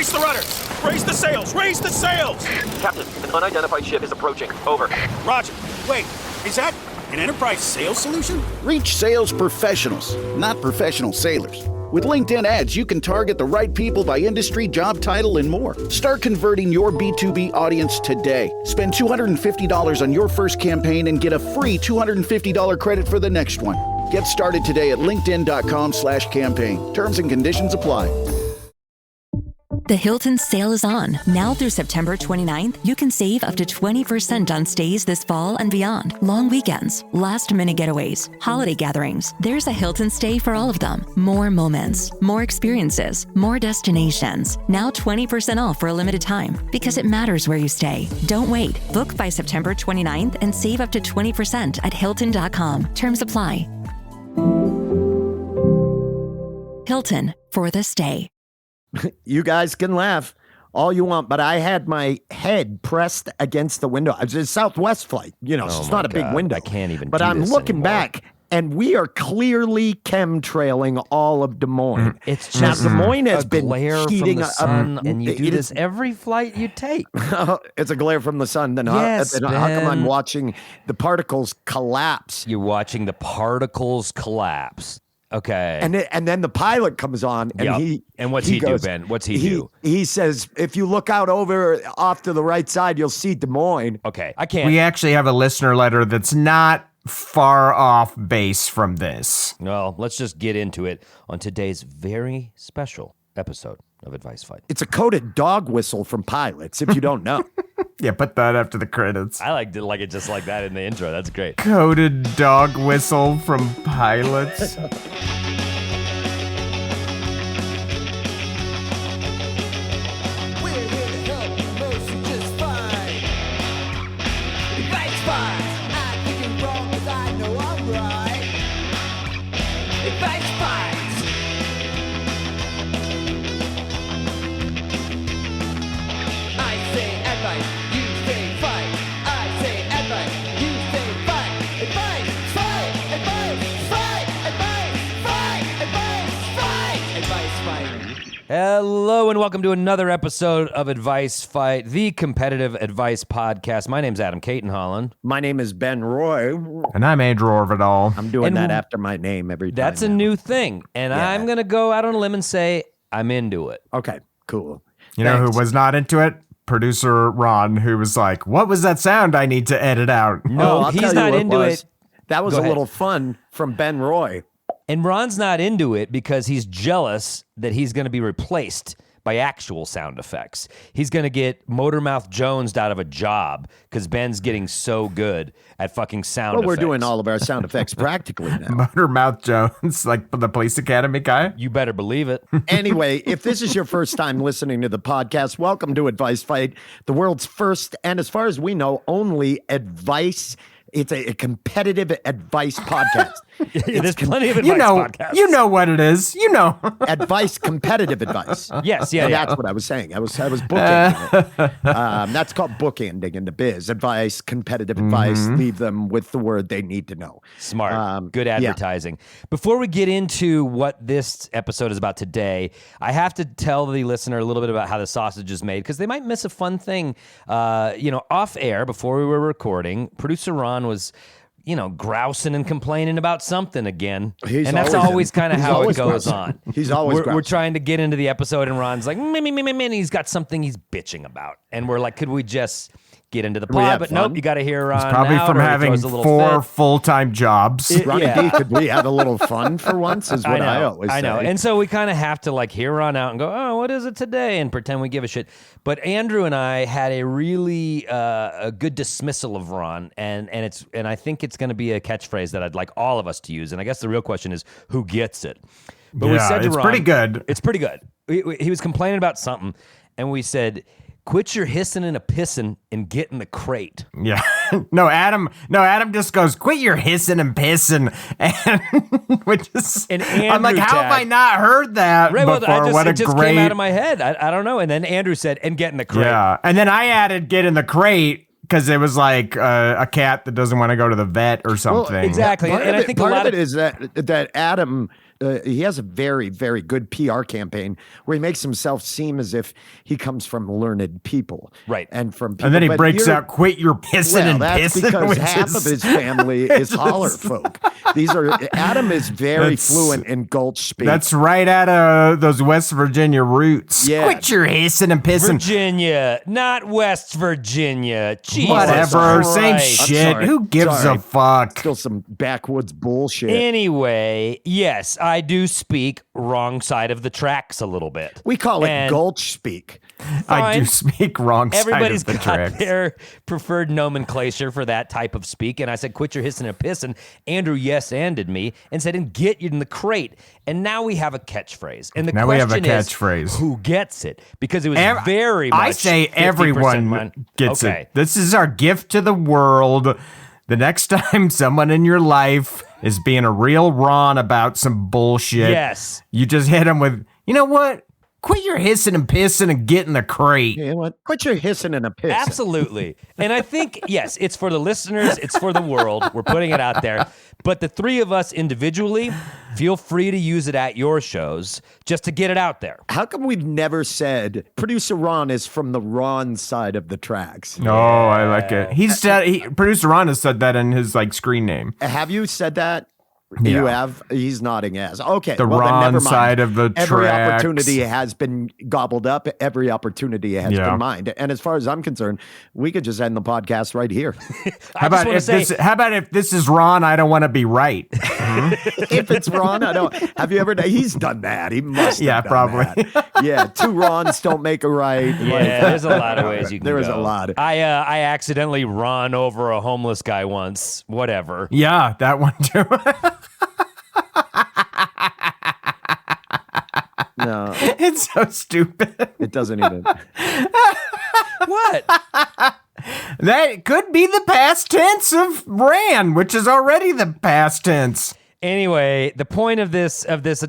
Brace the rudder! Raise the sails! Raise the sails! Captain, an unidentified ship is approaching. Over. Roger. Wait, is that an Enterprise sales solution? Reach sales professionals, not professional sailors. With LinkedIn ads, you can target the right people by industry, job title, and more. Start converting your B2B audience today. Spend $250 on your first campaign and get a free $250 credit for the next one. Get started today at linkedin.com/campaign. Terms and conditions apply. The Hilton sale is on. Now through September 29th, you can save up to 20% on stays this fall and beyond. Long weekends, last-minute getaways, holiday gatherings. There's a Hilton stay for all of them. More moments, more experiences, more destinations. Now 20% off for a limited time because it matters where you stay. Don't wait. Book by September 29th and save up to 20% at Hilton.com. Terms apply. Hilton for the stay. You guys can laugh all you want, but I had my head pressed against the window. It's a Southwest flight, so it's not a big window. I can't even. But I'm looking back, and we are clearly chemtrailing all of Des Moines. It's now, just Des Moines has been glare heating from the sun, and you do this every flight you take. It's a glare from the sun. Then Yes, how come I'm Ben. watching the particles collapse? You're watching the particles collapse. Okay. And then the pilot comes on, and Yep. And what's he do, Ben? What's he do? He says, if you look out off to the right side, you'll see Des Moines. Okay, I can't. We actually have a listener letter that's not far off base from this. Well, let's just get into it on today's very special episode of Advice Fight. It's a coded dog whistle from pilots, if you don't know. Yeah, put that after the credits. I like it just like that in the intro. That's great. Coded dog whistle from pilots. Hello and welcome to another episode of Advice Fight, the competitive advice podcast. My name's Adam Caton-Holland. My name is Ben Roy. And I'm Andrew Orvidal. I'm doing that after my name every time. That's a new thing, and Yeah. I'm going to go out on a limb and say I'm into it. Okay, cool. You know Thanks. who was not into it? Producer Ron, who was like, what was that sound I need to edit out? No, I'll he's tell you not what into was. it. That was Go a ahead. little fun from Ben Roy. And Ron's not into it because he's jealous that he's going to be replaced by actual sound effects. He's going to get Motormouth Jones out of a job because Ben's getting so good at fucking sound Well, effects. we're doing all of our sound effects practically now. Motormouth Jones, like the Police Academy guy. You better believe it. Anyway, if this is your first time listening to the podcast, welcome to Advice Fight, the world's first, and as far as we know, only advice. It's a competitive advice podcast. There's plenty of advice podcasts. You know what it is. You know. Advice, competitive advice. Yes, yeah, And yeah. that's what I was saying. I was bookending it. That's called bookending in the biz. Advice, competitive advice. Leave them with the word they need to know. Smart. Good yeah. advertising. Before we get into what this episode is about today, I have to tell the listener a little bit about how the sausage is made because they might miss a fun thing. Off air before we were recording, producer Ron was, grousing and complaining about something again. He's and that's always always kind of he's how it always goes grousing. on. He's always We're grousing. trying to get into the episode and Ron's like, and he's got something he's bitching about. And we're like, could we just get into the we pod? have But fun? nope, you got to hear Ron Probably out from or he having throws a little 4 fit. full-time jobs. Ronnie Yeah. D, could we have a little fun for once is what I always say. I know. And so we kind of have to hear Ron out and go, oh, what is it today? And pretend we give a shit. But Andrew and I had a really a good dismissal of Ron. And I think it's going to be a catchphrase that I'd like all of us to use. And I guess the real question is, who gets it? But we Yeah, said to it's Ron, pretty good. It's pretty good. He was complaining about something. And we said, quit your hissing and a pissing and get in the crate. Yeah. No, Adam just goes, quit your hissing and pissing. And which is, And I'm like, Andrew how have I tagged- not heard that Right, well, before? What a it just great. came out of my head. I don't know. And then Andrew said, and get in the crate. Yeah. And then I added get in the crate because it was like a cat that doesn't want to go to the vet or something. exactly. Part And of I it, think part a lot of it is that Adam a very, very good PR campaign where he makes himself seem as if he comes from learned people, Right. And from people, And then he but breaks you're- out, "Quit your pissing Well, and that's pissing," because which half is- of his family is holler folk. Adam is very That's- fluent in Gulch speak. That's right out of those West Virginia roots. Yeah. Quit your hissing and pissing. Virginia, not West Virginia. Jesus Whatever, same Christ. shit. sorry. Who gives Sorry. a fuck? still some backwoods bullshit. Anyway, yes, I do speak wrong side of the tracks a little bit. We call it And Gulch speak. I do fine. speak wrong Everybody's side of the got tracks. their preferred nomenclature for that type of speak. And I said, quit your hissing and pissing. Andrew yes-anded me and said, and get you in the crate. And now we have a catchphrase. And the Now we have a question is, catchphrase. who gets it? Because it was Ev- very much I say 50% everyone mine. gets Okay. it. This is our gift to the world. The next time someone in your life is being a real Ron about some bullshit, Yes. you just hit them with, you know what? Quit your hissing and pissing and get in the crate. You know what? Quit your hissing and a piss. Absolutely. And I think, yes, it's for the listeners, it's for the world. We're putting it out there. But the three of us individually, feel free to use it at your shows just to get it out there. How come we've never said producer Ron is from the Ron side of the tracks? Oh, I like it. He's said, producer Ron has said that in his screen name. Have you said that? Yeah. You have? He's nodding yes. Okay. The well, then Ron never mind. side of the Every tracks. opportunity has been gobbled up. Every opportunity has Yeah. been mined. And as far as I'm concerned, we could just end the podcast right here. I just want to say, How about if this is Ron? I don't want to be right. If it's Ron, I don't. Have you ever? He's done that. He must. Have Yeah, done probably. that. Yeah, two Rons don't make a right. yeah, there's a lot of ways you can There is go. a lot. I accidentally run over a homeless guy once. Whatever. Yeah, that one too. No, It's so stupid. it doesn't even. What? That could be the past tense of ran, which is already the past tense. Anyway, the point of this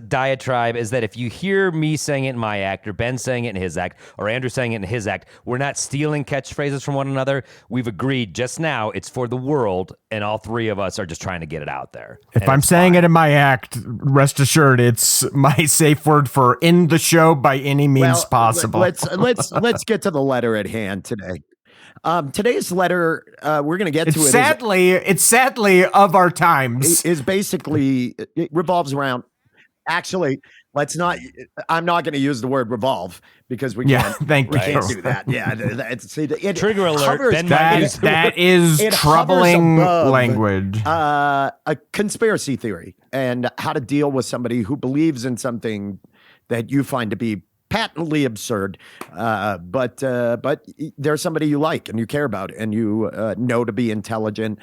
diatribe is that if you hear me saying it in my act, or Ben saying it in his act, or Andrew saying it in his act, we're not stealing catchphrases from one another. We've agreed just now it's for the world, and all three of us are just trying to get it out there. If I'm saying it in my act, rest assured it's my safe word for in the show by any means possible. Let's get to the letter at hand today. Today's letter, we're going to get to It's it. it's sadly of our times. Is basically it revolves around. Actually, let's not. I'm not going to use the word revolve because we Yeah, can't. thank we you. can't do that. Yeah, it Trigger alert, hovers Ben back- Magus. That is it hovers troubling above, language. a conspiracy theory and how to deal with somebody who believes in something that you find to be patently absurd, but there's somebody you like and you care about and you know to be intelligent.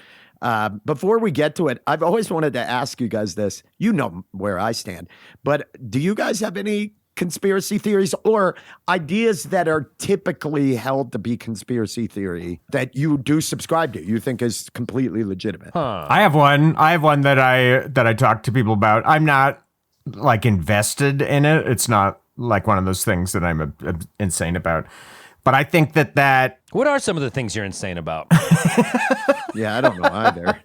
Before we get to it, I've always wanted to ask you guys this. You know where I stand, but do you guys have any conspiracy theories or ideas that are typically held to be conspiracy theory that you do subscribe to, you think is completely legitimate? I have one that I talk to people about. I'm not invested in it. It's not like one of those things that I'm insane about. But I think that What are some of the things you're insane about? Yeah, I don't know either.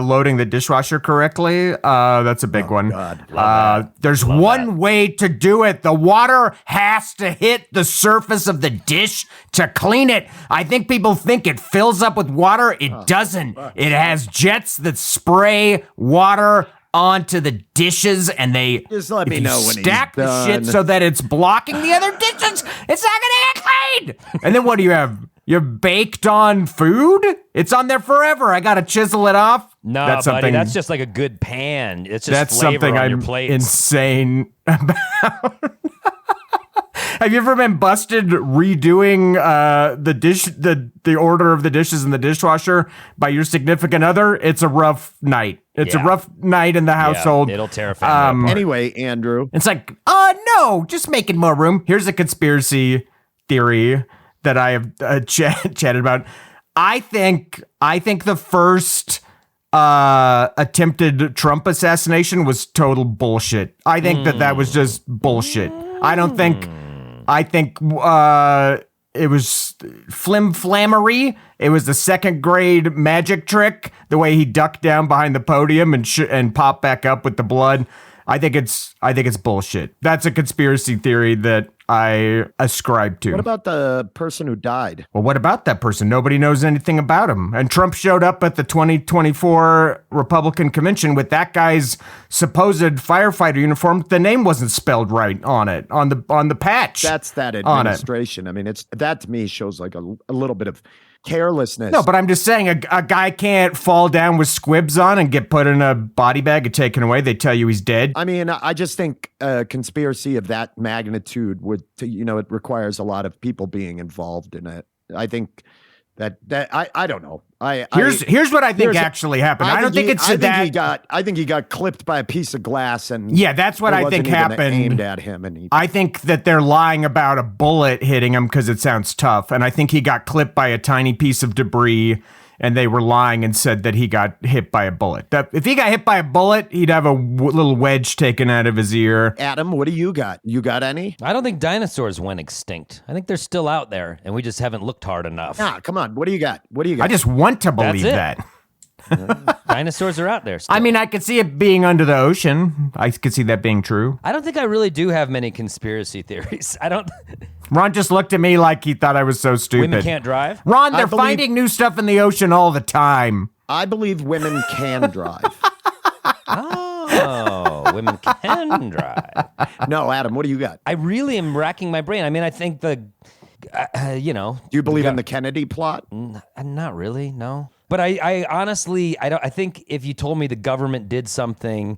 loading the dishwasher correctly, that's a big one. God. There's one way to do it. The water has to hit the surface of the dish to clean it. I think people think it fills up with water. It doesn't. It has jets that spray water onto the dishes, and they Just let me if you know when he's stack the shit done. so that it's blocking the other dishes. It's not gonna get cleaned. And then what do you have? You baked on food? It's on there forever. I gotta chisel it off. No, That's buddy, something- that's just like a good pan. It's just That's flavor something on I'm your plates. insane about. Have you ever been busted redoing the order of the dishes in the dishwasher by your significant other? It's a rough night. It's Yeah. a rough night in the household. it'll tear a family apart. Anyway, Andrew, It's like, no, just making more room. Here's a conspiracy theory that I have chatted about. I think the first attempted Trump assassination was total bullshit. I think that was just bullshit. I think it was flim-flammery. It was the second grade magic trick, the way he ducked down behind the podium and popped back up with the blood. I think it's bullshit. That's a conspiracy theory that I ascribe to. What about the person who died? Well, what about that person? Nobody knows anything about him. And Trump showed up at the 2024 Republican convention with that guy's supposed firefighter uniform. The name wasn't spelled right on it, on the patch. That's that administration. I mean, that to me shows like a little bit of carelessness. No, but I'm just saying a guy can't fall down with squibs on and get put in a body bag and taken away. They tell you he's dead. I mean, I just think a conspiracy of that magnitude it requires a lot of people being involved in it. I think that I don't know. Here's what I think actually happened. I don't think it's that. I think he got clipped by a piece of glass, and yeah, that's what I think happened. Aimed at him, and I think that they're lying about a bullet hitting him because it sounds tough, and I think he got clipped by a tiny piece of debris. And they were lying and said that he got hit by a bullet. If he got hit by a bullet, he'd have a little wedge taken out of his ear. Adam, what do you got? You got any? I don't think dinosaurs went extinct. I think they're still out there, and we just haven't looked hard enough. Come on. What do you got? I just want to believe that. Dinosaurs are out there still. I mean, I could see it being under the ocean. I could see that being true. I don't think I really do have many conspiracy theories. I don't. Ron just looked at me like he thought I was so stupid. Women can't drive? Ron, they're finding new stuff in the ocean all the time. I believe women can drive. Oh, women can drive. No, Adam, what do you got? I really am racking my brain. I mean, I think Do you believe in the Kennedy plot? Not really, no. But I honestly, I think if you told me the government did something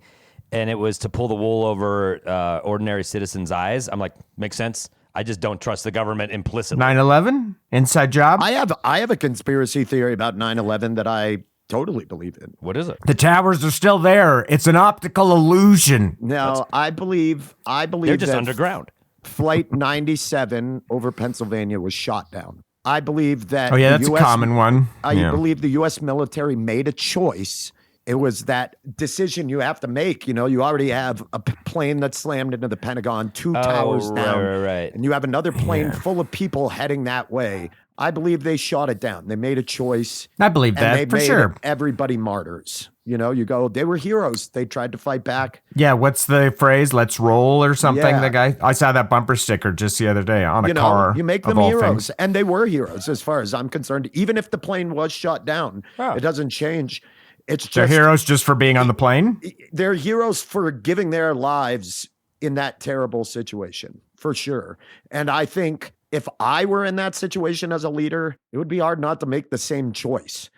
and it was to pull the wool over ordinary citizens' eyes, I'm like, makes sense. I just don't trust the government implicitly. 9/11? Inside job? I have a conspiracy theory about 9/11 that I totally believe in. What is it? The towers are still there. It's an optical illusion. No, I believe They're just that underground. Flight 97 over Pennsylvania was shot down. I believe that. Oh, yeah, that's a common one. I believe the U.S. military made a choice. It was that decision you have to make. You already have a plane that slammed into the Pentagon, two towers down. Right. And you have another plane full of people heading that way. I believe they shot it down. They made a choice. I believe that, and for made sure. Everybody martyrs. You go, they were heroes. They tried to fight back. Yeah, what's the phrase? Let's roll or something? Yeah. The guy, I saw that bumper sticker just the other day on a car. You make them heroes. And they were heroes as far as I'm concerned. Even if the plane was shot down, it doesn't change. It's just, they're heroes just for being on the plane? They're heroes for giving their lives in that terrible situation, for sure. And I think if I were in that situation as a leader, it would be hard not to make the same choice.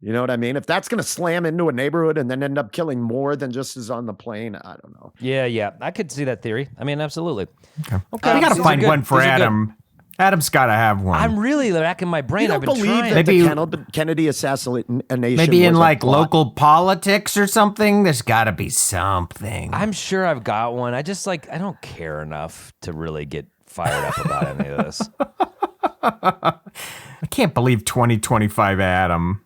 You know what I mean? If that's going to slam into a neighborhood and then end up killing more than just as on the plane, I don't know. Yeah. I could see that theory. I mean, absolutely. Okay. We got to find one for Adam. Adam's got to have one. I'm really racking my brain. You don't believe that the Kennedy assassination maybe in was like local politics or something? There's got to be something. I'm sure I've got one. I just I don't care enough to really get fired up about any of this. I can't believe 2025 Adam.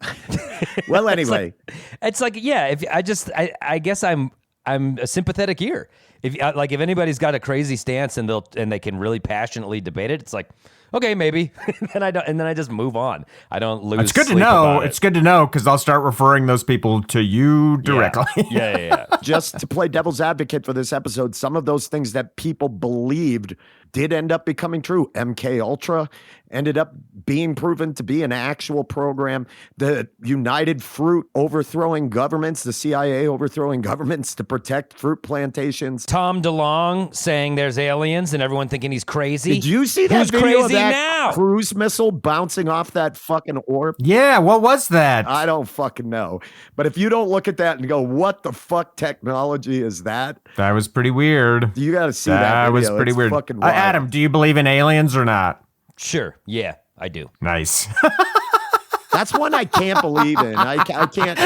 Well, anyway. It's like if I guess I'm a sympathetic ear. If anybody's got a crazy stance and they can really passionately debate it, it's like, okay, maybe. and then I just move on. I don't lose. It's good to sleep know. about it. It's good to know because I'll start referring those people to you directly. Yeah. Just to play devil's advocate for this episode, some of those things that people believed did end up becoming true. MK Ultra ended up being proven to be an actual program. The United Fruit overthrowing governments, the CIA overthrowing governments to protect fruit plantations. Tom DeLonge saying there's aliens and everyone thinking he's crazy. Did you see that Who's video crazy of that now? cruise missile bouncing off that fucking orb? Yeah, what was that? I don't fucking know. But if you don't look at that and go, what the fuck technology is that? That was pretty weird. You got to see that That video. was pretty It's weird. fucking wild. Adam, do you believe in aliens or not? Sure. Yeah, I do. Nice. That's one I can't believe in. I can't.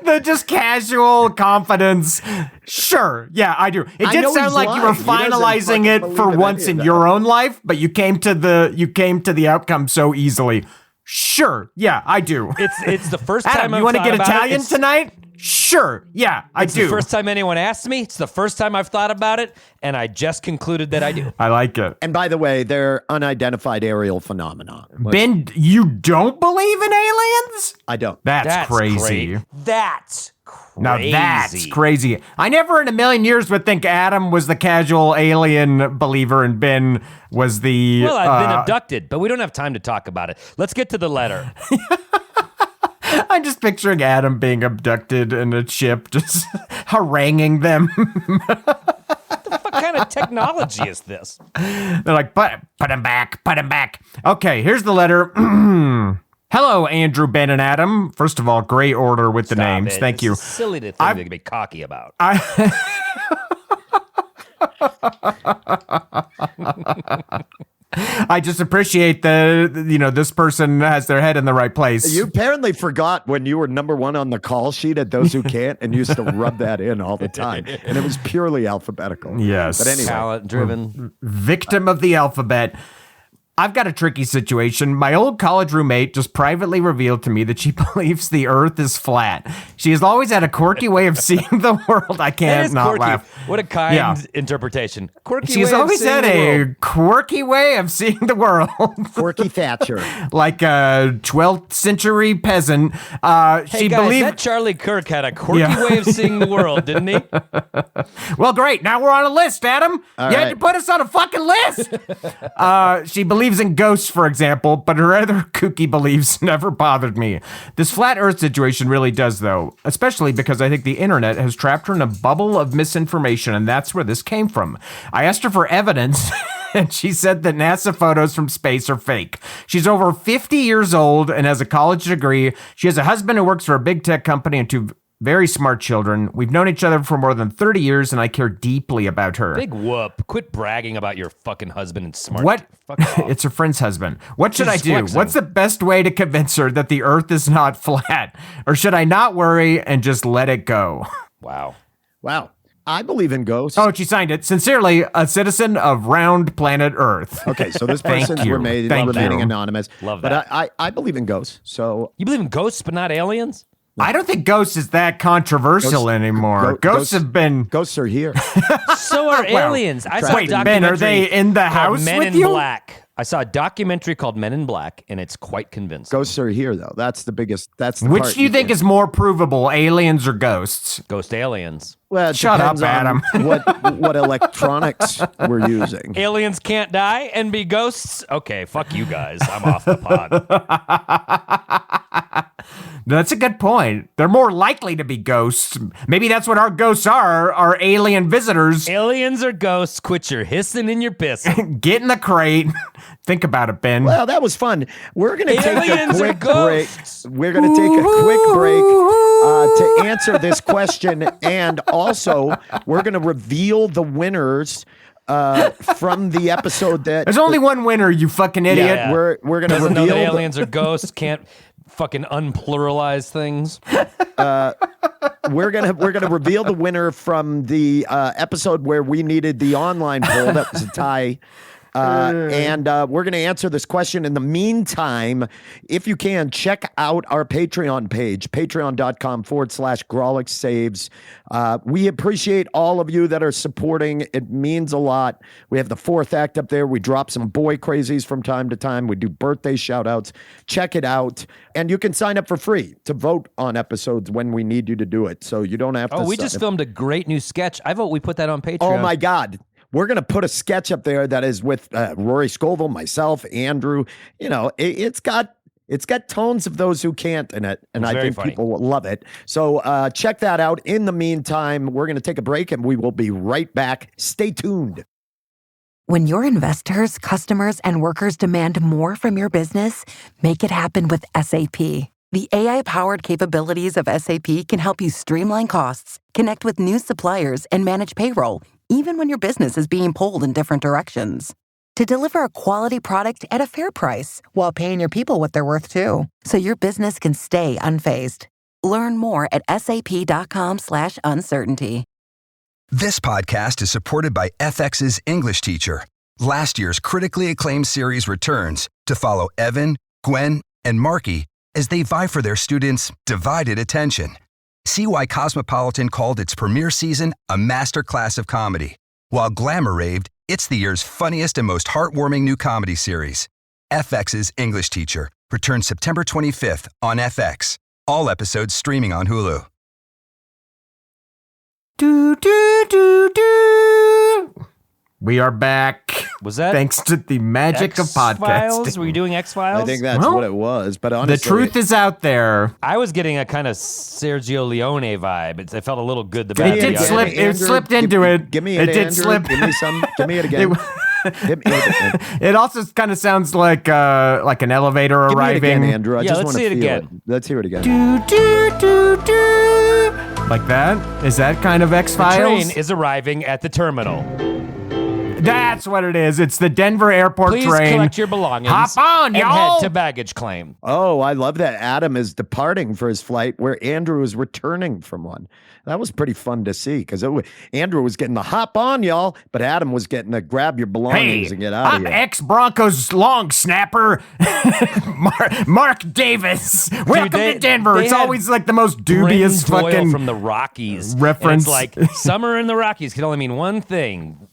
The just casual confidence. Sure. Yeah, I do. It I did know sound he's like you were lying. He doesn't finalizing fucking it believe for in once any in of your that. own life, but you came to the outcome so easily. Sure. Yeah, I do. It's the first time Adam, I've you want to thought get about Italian it. tonight? Sure. Yeah, I It's do. the first time anyone asked me. It's the first time I've thought about it, and I just concluded that I do. I like it. And by the way, they're unidentified aerial phenomena. Ben, you don't believe in aliens? I don't. That's crazy. Great. That's crazy. Now that's crazy. I never in a million years would think Adam was the casual alien believer and Ben was the... Well, I've been abducted, but we don't have time to talk about it. Let's get to the letter. I'm just picturing Adam being abducted in a ship, just haranguing them. What kind of technology is this? They're like, put him back, put him back. Okay, here's the letter. Hello, Andrew, Ben, and Adam. First of all, great order with the Stop names. it. Thank you. It's a silly thing to be cocky about. I just appreciate this person has their head in the right place. You apparently forgot when you were number one on the call sheet at Those Who Can't and used to rub that in all the time. And it was purely alphabetical. Yes. But anyway. Talent driven. Victim of the alphabet. I've got a tricky situation. My old college roommate just privately revealed to me that she believes the earth is flat. She has always had a quirky way of seeing the world. I That can't is not quirky. laugh. What a kind Yeah. interpretation. Quirky She's way of always seeing had the a world. quirky way of seeing the world. Quirky Thatcher. Like a 12th century peasant. Hey She guys, believed... that Charlie Kirk had a quirky Yeah. way of seeing the world, didn't he? Well, great. Now we're on a list, Adam. All You had right. to put us on a fucking list. She believes in ghosts, for example, but her other kooky beliefs never bothered me. This flat earth situation really does, though, especially because I think the internet has trapped her in a bubble of misinformation, and that's where this came from. I asked her for evidence, and she said that NASA photos from space are fake. She's over 50 years old and has a college degree. She has a husband who works for a big tech company and two very smart children. We've known each other for more than 30 years, and I care deeply about her. Big whoop. Quit bragging about your fucking husband and smart. What? Fuck off. It's her friend's husband. What should I She's do? flexing. What's the best way to convince her that the earth is not flat? Or should I not worry and just let it go? Wow. Wow. I believe in ghosts. Oh, she signed it. Sincerely, a citizen of round planet Earth. Okay, so this Thank person's you. remaining Thank you. anonymous. Love but that. I believe in ghosts. So You believe in ghosts but not aliens? I don't think ghosts is that controversial Ghosts- anymore. Ghosts have been... ghosts are here. So are Well, aliens. I saw a wait, Ben, documentary are they in the called house Men with in you? Black. I saw a documentary called Men in Black, and it's quite convincing. Ghosts are here, though. That's the biggest. That's the Which part do you think can't- is more provable, aliens or ghosts? Ghost aliens. Well, it Shut up, depends on what electronics we're using. Aliens can't die and be ghosts? Okay, fuck you guys. I'm off the pod. That's a good point. They're more likely to be ghosts. Maybe that's what our ghosts are alien visitors. Aliens or ghosts, quit your hissing and your pissing. Get in the crate. Think about it, Ben. Well, that was fun. We're going to take a Aliens or quick break. ghosts? We're going to take a quick break to answer this question. And also, we're going to reveal the winners from the episode that... There's only one winner, you fucking idiot. Yeah. We're going to Doesn't know reveal... that aliens or ghosts can't fucking unpluralize things. We're gonna reveal the winner from the episode where we needed the online poll. That was a tie. And we're going to answer this question. In the meantime, if you can, check out our Patreon page, patreon.com/Grawlix Saves. We appreciate all of you that are supporting. It means a lot. We have the fourth act up there. We drop some boy crazies from time to time. We do birthday shout outs. Check it out. And you can sign up for free to vote on episodes when we need you to do it. So you don't have to. Oh, we just filmed a great new sketch. I vote we put that on Patreon. Oh my God. We're going to put a sketch up there that is with Rory Scovel, myself, Andrew. You know, it's got tones of Those Who Can't in it, and It's I very think funny. people will love it. So check that out. In the meantime, we're going to take a break, and we will be right back. Stay tuned. When your investors, customers, and workers demand more from your business, make it happen with SAP. The AI-powered capabilities of SAP can help you streamline costs, connect with new suppliers, and manage payroll, even when your business is being pulled in different directions. To deliver a quality product at a fair price while paying your people what they're worth too, so your business can stay unfazed. Learn more at sap.com/uncertainty. This podcast is supported by FX's English Teacher. Last year's critically acclaimed series returns to follow Evan, Gwen, and Marky as they vie for their students' divided attention. See why Cosmopolitan called its premiere season a masterclass of comedy, while Glamour raved it's the year's funniest and most heartwarming new comedy series. FX's English Teacher returns September 25th on FX. All episodes streaming on Hulu. Do, do, do, do. We are back. Was that thanks to the magic of X-Files? podcasting? Were you doing X-Files? I think that's what it was. But honestly, the truth is out there. I was getting a kind of Sergio Leone vibe. It felt a little good. The It bad, did the slip. ugly. It slipped into it. Give me it. it, Did Andrew. slip. Give me some. Give me it again. Hit me with it. It also kind of sounds like an elevator Give me it arriving. again, Andrew. I Yeah, just let's want see to it feel again. it. Let's hear it again. Do, do, do, do. Like that? Is that kind of The X-Files? train is arriving at the terminal. That's what it is. It's the Denver airport Please train. collect your belongings. Hop on, and y'all. head to baggage claim. Oh, I love that Adam is departing for his flight where Andrew is returning from one. That was pretty fun to see because Andrew was getting the hop on, y'all, but Adam was getting the grab your belongings and get out of I'm here. ex-Broncos long snapper, Mark Davis. Welcome to Denver. they It's had always like the most dubious Bryn Doyle fucking from the Rockies reference. And it's like summer in the Rockies can only mean one thing: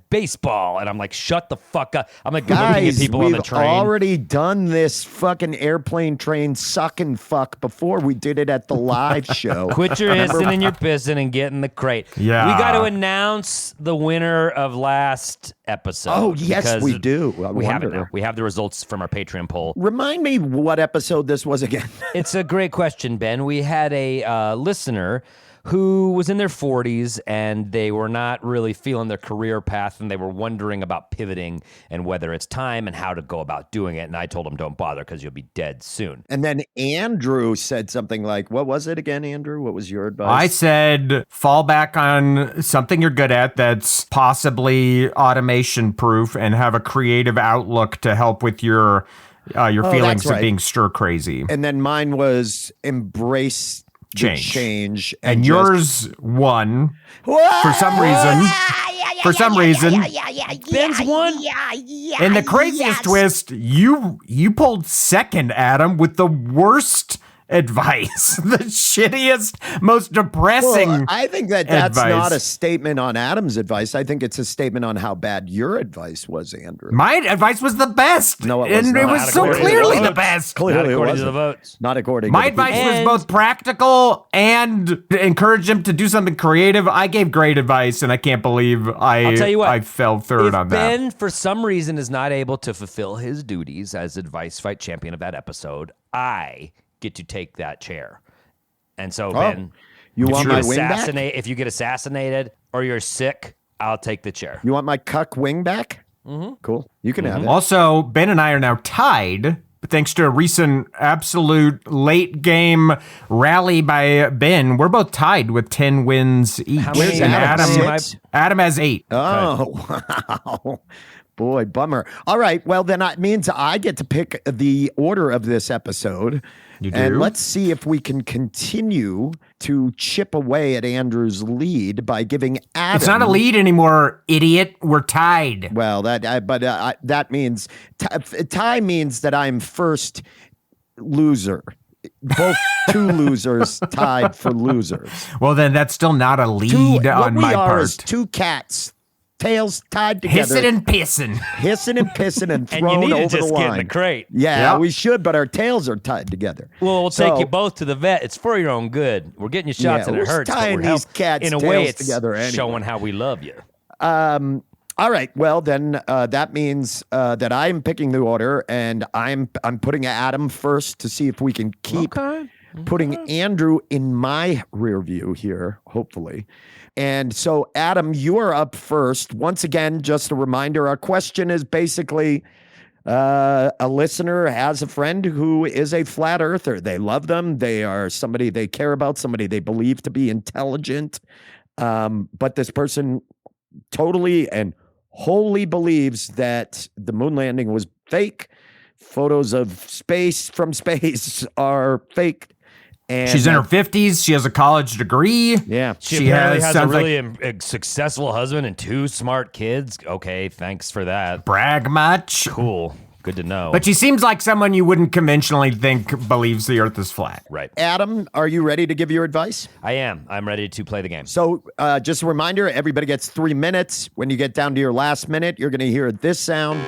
baseball. And I'm like, shut the fuck up. I'm like looking at Guys, people we've on the train. already done this fucking airplane train suck and fuck before. We did it at the live show. Quit your hissing and your pissing and get in the crate. Yeah. We got to announce the winner of last episode. Oh, yes, because we do. I We have it wonder. now. We have the results from our Patreon poll. Remind me what episode this was again. It's a great question, Ben. We had a listener who was in their 40s and they were not really feeling their career path and they were wondering about pivoting and whether it's time and how to go about doing it. And I told them, don't bother because you'll be dead soon. And then Andrew said something like, what was it again, Andrew? What was your advice? I said fall back on something you're good at that's possibly automation proof and have a creative outlook to help with your feelings that's right. of being stir crazy. And then mine was embrace the Change. change. And just- yours won for some reason. For some reason, Ben's one. in the craziest twist, you pulled second, Adam, with the worst advice, the shittiest, most depressing. Well, I think that's advice. not a statement on Adam's advice. I think it's a statement on how bad your advice was, Andrew. My advice was the best. No, it was and not. it was Not so according to the clearly the votes. best. Not Clearly, it according to wasn't. the votes. Not according My to the advice people. And- was both practical and encouraged him to do something creative. I gave great advice, and I can't believe I'll tell you what, I fell third if on that. Ben, for some reason, is not able to fulfill his duties as advice fight champion of that episode, I get to take that chair. And so, Ben, you if want you my get wing back? if you get assassinated or you're sick, I'll take the chair. You want my cuck wing back? Mm-hmm. Cool. You can have it. Also, Ben and I are now tied, thanks to a recent absolute late game rally by Ben. We're both tied with 10 wins each. How many? Where's Adam? Adam? Adam has 8. Oh, wow. Boy, bummer. All right. Well, then that means I get to pick the order of this episode. You do? And let's see if we can continue to chip away at Andrew's lead by giving Adam. It's not a lead anymore, idiot. We're tied. Well, that means tie means that I'm first loser. Both two losers tied for losers. Well, then that's still not a lead What on we my are part. is two cats, tails tied together, Hissing and pissing. hissing and pissing and And you thrown need to over just the get line. in the crate. Yeah, Yeah. we should, but our tails are tied together. Well, we'll So- take you both to the vet. It's for your own good. We're getting you shots Yeah, and it we're hurts. But tying we're these cats' in a way, tails it's together anyway. showing how we love you. All right. Well, then that means that I'm picking the order, and I'm putting Adam first to see if we can keep putting Andrew in my rear view here, hopefully. And so, Adam, you are up first. Once again, just a reminder, our question is basically a listener has a friend who is a flat earther. They love them. They are somebody they care about, somebody they believe to be intelligent. But this person totally and wholly believes that the moon landing was fake. Photos of space from space are fake. And She's in her 50s. She has a college degree. yeah. She apparently has a sounds like really successful husband and 2 smart kids. Okay, thanks for that. brag much. Cool. Good to know. But she seems like someone you wouldn't conventionally think believes the Earth is flat. Right. Adam, are you ready to give your advice? I am. I'm ready to play the game. So just a reminder, everybody gets 3 minutes. When you get down to your last minute, you're going to hear this sound.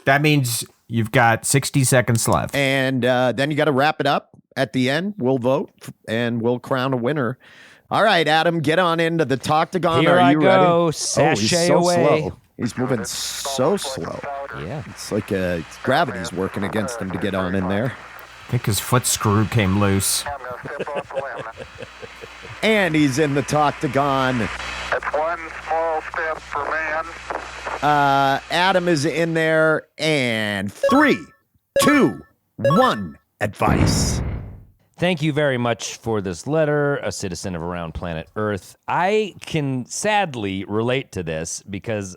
That means you've got 60 seconds left. And then you got to wrap it up. At the end, we'll vote and we'll crown a winner. All right, Adam, get on into the Talk-to-Gon. Here Are you I go, ready? sashay he's so away. slow. He's moving so slow. Yeah. It's like gravity's working against him to get on in there. I think his foot screw came loose. And he's in the Talk-to-Gon. It's one small step for man. Adam is in there. And 3, 2, 1, advice. Thank you very much for this letter, a citizen of around planet Earth. I can sadly relate to this because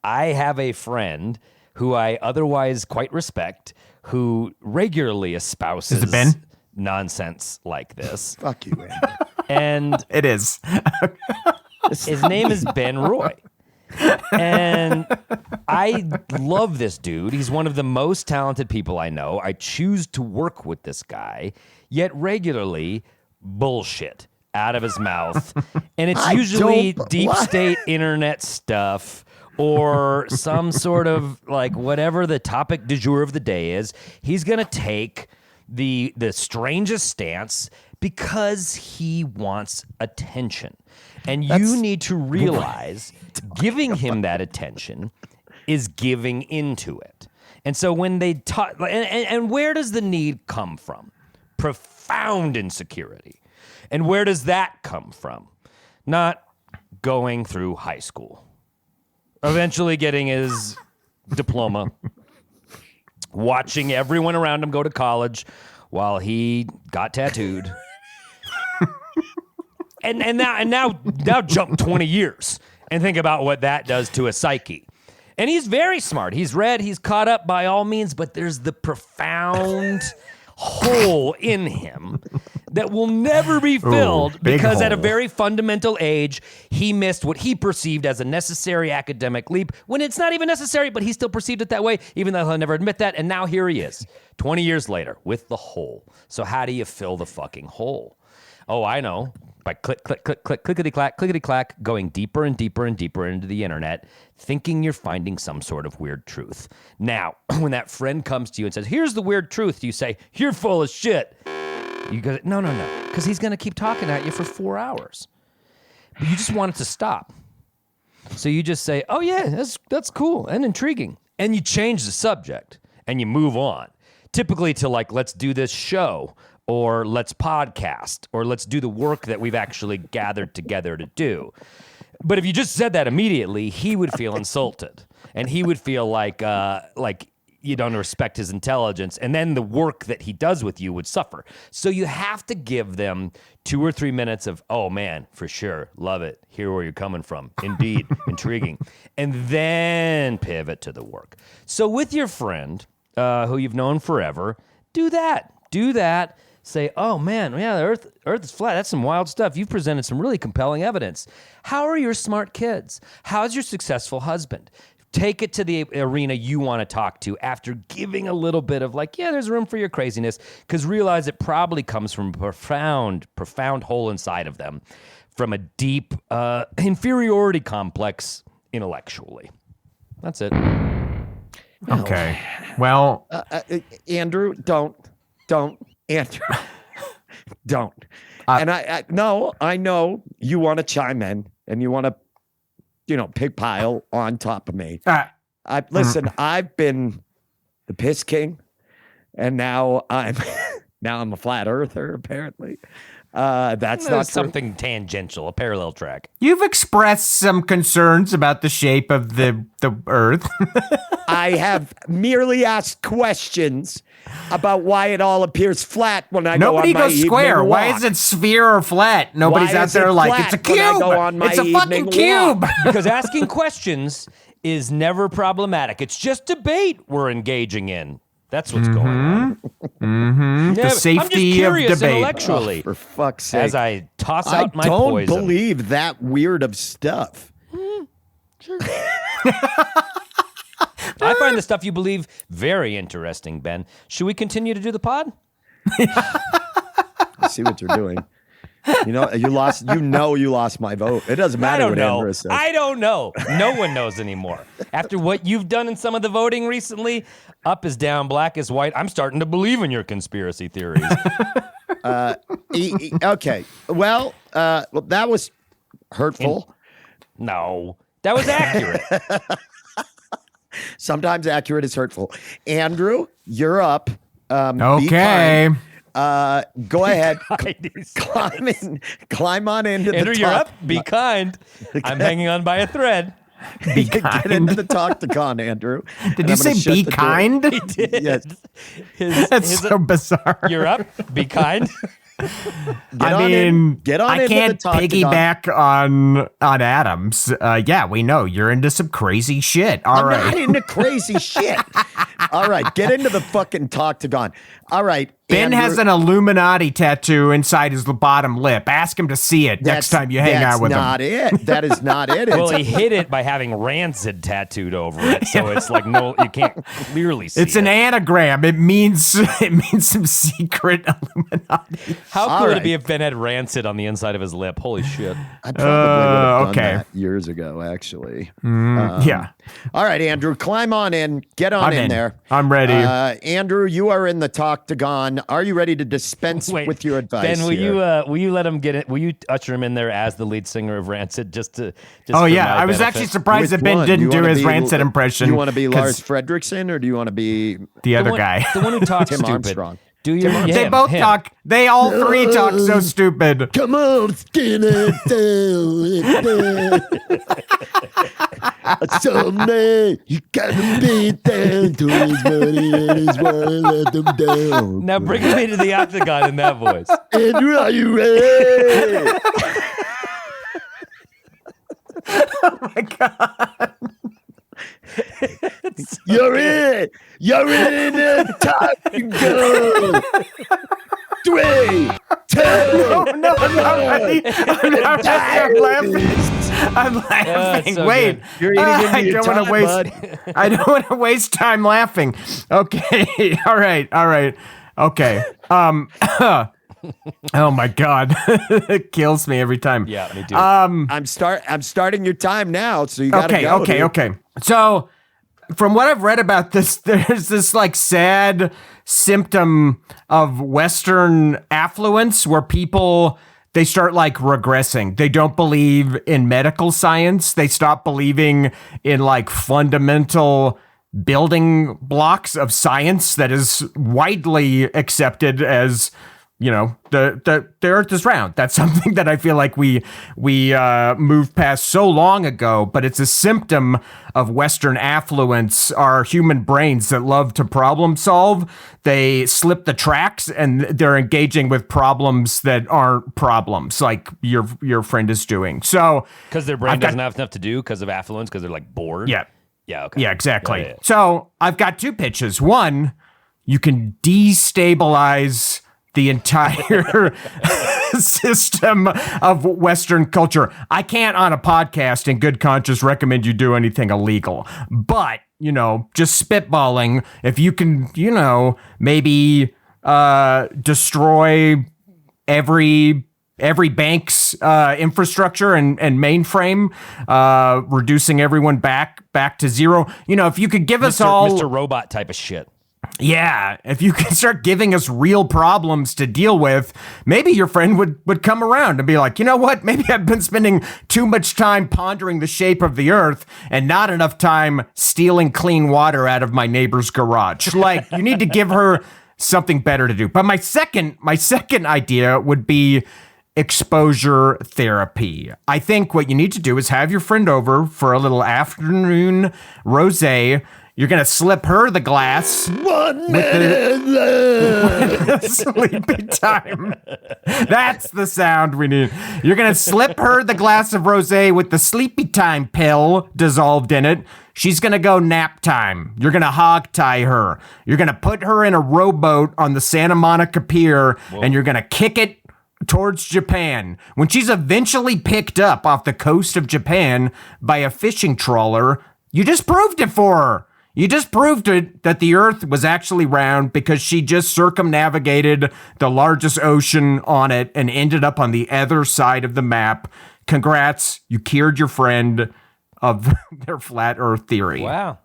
I have a friend who I otherwise quite respect who regularly espouses Is it Ben? nonsense like this. Fuck you, Andy. And It is. his name is Ben Roy. And I love this dude. He's one of the most talented people I know. I choose to work with this guy, yet regularly bullshit out of his mouth. And it's usually deep state internet stuff or some sort of like whatever the topic du jour of the day is. He's going to take the strangest stance because he wants attention. And you need to realize giving him that attention is giving into it. And so when they talk, and where does the need come from? Profound insecurity. And where does that come from? Not going through high school. Eventually getting his diploma. Watching everyone around him go to college while he got tattooed. And now jump 20 years and think about what that does to a psyche. And he's very smart. He's read, he's caught up by all means, but there's the profound hole in him that will never be filled because at a very fundamental age, he missed what he perceived as a necessary academic leap when it's not even necessary, but he still perceived it that way, even though he'll never admit that. And now here he is, 20 years later, with the hole. So how do you fill the fucking hole? Oh, I know. By click, click, click, click, clickety clack, going deeper and deeper and deeper into the internet, thinking you're finding some sort of weird truth. Now, when that friend comes to you and says, here's the weird truth, you say, you're full of shit. You go, no, because he's going to keep talking at you for 4 hours. But you just want it to stop. So you just say, oh yeah, that's cool and intriguing. And you change the subject and you move on. Typically to like, let's do this show, or let's podcast, or let's do the work that we've actually gathered together to do. But if you just said that immediately, he would feel insulted. And he would feel like you don't respect his intelligence. And then the work that he does with you would suffer. So you have to give them 2 or 3 minutes of, oh man, for sure, love it, hear where you're coming from, indeed, intriguing. And then pivot to the work. So with your friend, who you've known forever, do that. Say, oh man, yeah, the Earth is flat. That's some wild stuff. You've presented some really compelling evidence. How are your smart kids? How's your successful husband? Take it to the arena you want to talk to after giving a little bit of like, yeah, there's room for your craziness, because realize it probably comes from a profound hole inside of them, from a deep inferiority complex intellectually. That's it. Okay. Well, Andrew, don't. Andrew, don't. And I know you want to chime in and you want to, pig pile on top of me. Listen, I've been the piss king, and now I'm a flat earther. Apparently, that's not something tangential, a parallel track. you've expressed some concerns about the shape of the Earth. I have merely asked questions about why it all appears flat when I Nobody go on my goes square. evening Why walk. is it sphere or flat? Nobody's Why out is there it like, flat it's a when I cube. go on my It's a fucking evening cube. walk? Because asking questions is never problematic. It's just debate we're engaging in. That's what's going on. Mm-hmm. The I'm safety just curious of debate. intellectually. For fuck's sake. As I toss out my I don't poison. believe that weird of stuff. I find the stuff you believe very interesting, Ben. Should we continue to do the pod? I see what you're doing. You lost my vote. It doesn't matter what Andrew says. I don't know. No one knows anymore. After what you've done in some of the voting recently, up is down, black is white. I'm starting to believe in your conspiracy theories. Okay. Well, that was hurtful. No, that was accurate. Sometimes accurate is hurtful. Andrew, you're up. Okay. Go ahead. Climb on into Andrew, the you're talk. up. Be kind. I'm hanging on by a thread. Get into the Talk-to-Con, Andrew. Did you say be kind? He did. Yes. That's so bizarre. You're up. Be kind. Get on into I can't the Talk-to-Con. piggyback on Adams. Yeah, we know you're into some crazy shit. All I'm right. not into crazy shit. All right, get into the fucking Talk-to-Con. All right. Ben Andrew, has an Illuminati tattoo inside his bottom lip. Ask him to see it next time you hang out with him. That's not it. That is not it. Well, he hid it by having Rancid tattooed over it, so it's like you can't clearly see. It's an anagram. It means some secret Illuminati. How cool would it be if Ben had Rancid on the inside of his lip? Holy shit! I probably would have done okay. that years ago, actually. Yeah. All right, Andrew, climb on in. Get on in there. I'm ready. Andrew, you are in the Talk-to-Con. Are you ready to dispense with your advice? Ben, will you let him get it? Will you usher him in there as the lead singer of Rancid? Oh yeah, I was actually surprised that Ben didn't do his Rancid impression. Do you want to be Lars Fredrickson or do you want to be the other guy, the one who talks Tim stupid? Armstrong. Do you? They both talk. They all three talk so stupid. Come on, Skinner. Someday you gotta be down to his money and his wallet, let them down. Now bring me to the octagon in that voice. Andrew, are you ready? Oh my god. You're in. You're in the Talk-to-Con. 3, 2, No, I'm not ready. I'm not ready. I'm laughing. I'm laughing. so Wait. good. You're eating into your time, I don't want to waste time laughing. Okay. All right. Okay. Oh my god. It kills me every time. Yeah, me too. I'm starting your time now, so you gotta go. Okay. So, from what I've read about this, there's this like sad symptom of Western affluence where people, they start like regressing. They don't believe in medical science. They stop believing in like fundamental building blocks of science that is widely accepted as, you know, the earth is round. That's something that I feel like we moved past so long ago, but it's a symptom of Western affluence. Our human brains that love to problem solve, they slip the tracks and they're engaging with problems that aren't problems, like your friend is doing. So because their brain doesn't have enough to do because of affluence, because they're like bored. Yeah. Okay. Yeah, exactly. Yeah. So I've got two pitches. One, you can destabilize the entire system of Western culture. I can't on a podcast in good conscience recommend you do anything illegal, but, you know, just spitballing, if you can, you know, maybe destroy every bank's infrastructure and mainframe, reducing everyone back to zero. You know, if you could give us all Mr. Robot type of shit. Yeah, if you can start giving us real problems to deal with, maybe your friend would come around and be like, you know what? Maybe I've been spending too much time pondering the shape of the earth and not enough time stealing clean water out of my neighbor's garage. Like, you need to give her something better to do. But my second idea would be exposure therapy. I think what you need to do is have your friend over for a little afternoon rosé. You're going to slip her the glass. 1 minute left. Sleepy time. That's the sound we need. You're going to slip her the glass of rosé with the sleepy time pill dissolved in it. She's going to go nap time. You're going to hog tie her. You're going to put her in a rowboat on the Santa Monica Pier, and you're going to kick it towards Japan. When she's eventually picked up off the coast of Japan by a fishing trawler, you just proved it for her. You just proved it that the Earth was actually round because she just circumnavigated the largest ocean on it and ended up on the other side of the map. Congrats, you cured your friend of their flat Earth theory. Wow.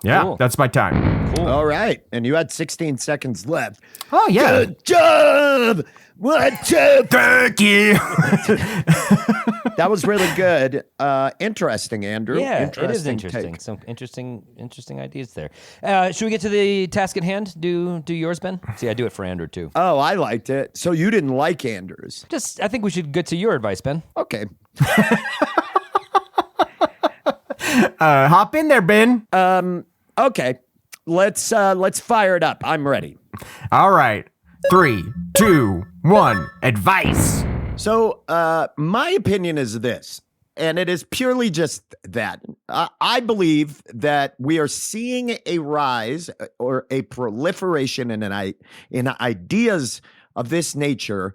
Yeah, Cool. that's my time. Cool. All right. And you had 16 seconds left. Oh, yeah. Good job. What job? Thank you. That was really good. Interesting, Andrew. Yeah, it is interesting. take. Some interesting ideas there. Should we get to the task at hand? Do yours, Ben? See, I do it for Andrew too. Oh, I liked it. So you didn't like Andrews. I think we should get to your advice, Ben. Okay. Hop in there, Ben. Okay. Let's fire it up. I'm ready. All right. 3, 2, 1. Advice. So, my opinion is this, and it is purely just that. I believe that we are seeing a rise or a proliferation in ideas of this nature,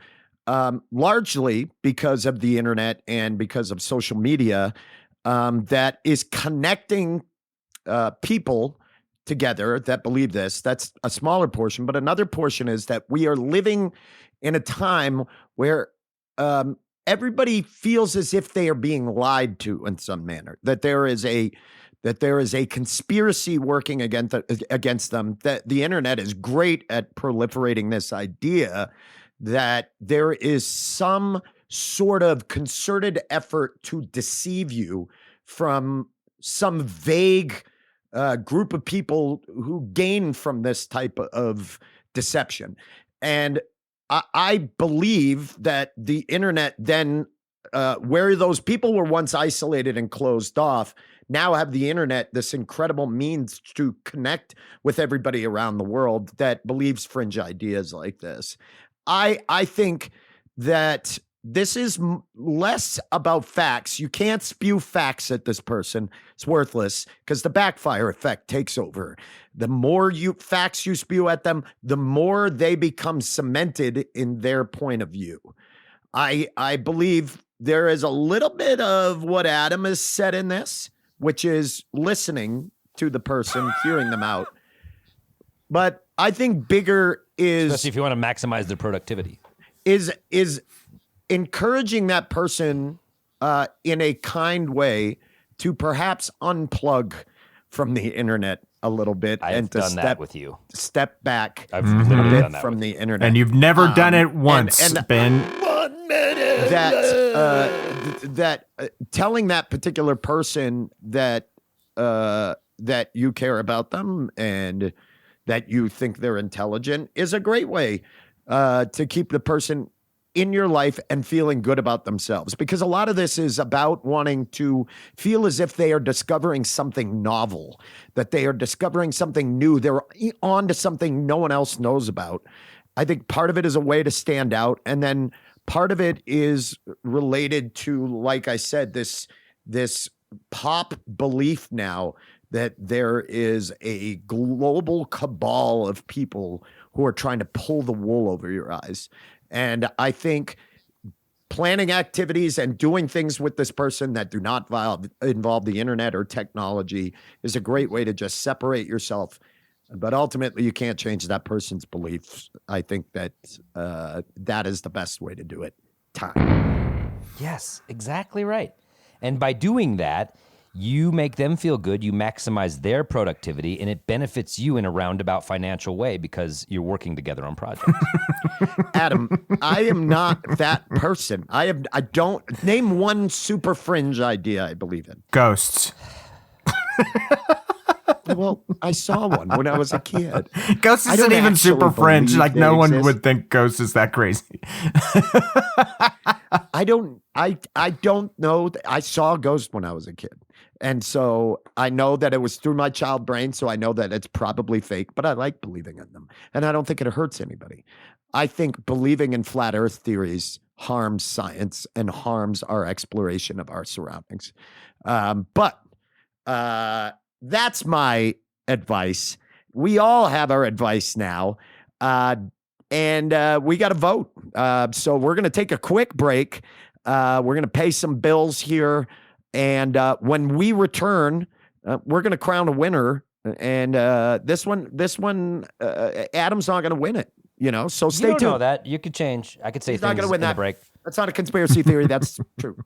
largely because of the internet and because of social media, that is connecting people together that believe this. That's a smaller portion, but another portion is that we are living in a time where everybody feels as if they are being lied to in some manner, that there is a conspiracy working against them, that the internet is great at proliferating this idea that there is some sort of concerted effort to deceive you from some vague group of people who gain from this type of deception. And I believe that the internet then, where those people were once isolated and closed off, now have the internet, this incredible means to connect with everybody around the world that believes fringe ideas like this. I think that this is less about facts. You can't spew facts at this person. It's worthless because the backfire effect takes over. The more facts you spew at them, the more they become cemented in their point of view. I believe there is a little bit of what Adam has said in this, which is listening to the person, hearing them out. But I think bigger is, especially if you want to maximize their productivity, is encouraging that person in a kind way to perhaps unplug from the internet a little bit and to done that with you. Step back I've a literally bit done that from with the you. internet. And you've never done it once, Ben. 1 minute. That telling that particular person that that you care about them and that you think they're intelligent is a great way to keep the person in your life and feeling good about themselves, because a lot of this is about wanting to feel as if they are discovering something novel, that they are discovering something new. They're on to something no one else knows about. I think part of it is a way to stand out. And then part of it is related to, like I said, this pop belief now that there is a global cabal of people who are trying to pull the wool over your eyes. And I think planning activities and doing things with this person that do not involve the internet or technology is a great way to just separate yourself. But ultimately, you can't change that person's beliefs. I think that that is the best way to do it. Time. Yes, exactly right. And by doing that, you make them feel good, you maximize their productivity, and it benefits you in a roundabout financial way because you're working together on projects. Adam, I am not that person. I don't name one super fringe idea I believe in. Ghosts. Well, I saw one when I was a kid. Ghosts isn't even super fringe. Like, no one would think Ghosts is that crazy. I don't know. I saw a ghost when I was a kid. And so I know that it was through my child brain. So I know that it's probably fake, but I like believing in them. And I don't think it hurts anybody. I think believing in flat earth theories harms science and harms our exploration of our surroundings. But that's my advice. We all have our advice now. And we got to vote. So we're going to take a quick break. We're going to pay some bills here. And when we return, we're going to crown a winner And this one, Adam's not going to win it. So stay You don't tuned. know that. You could change. I could say He's not things going to win in the that. break. That's not a conspiracy theory. That's true.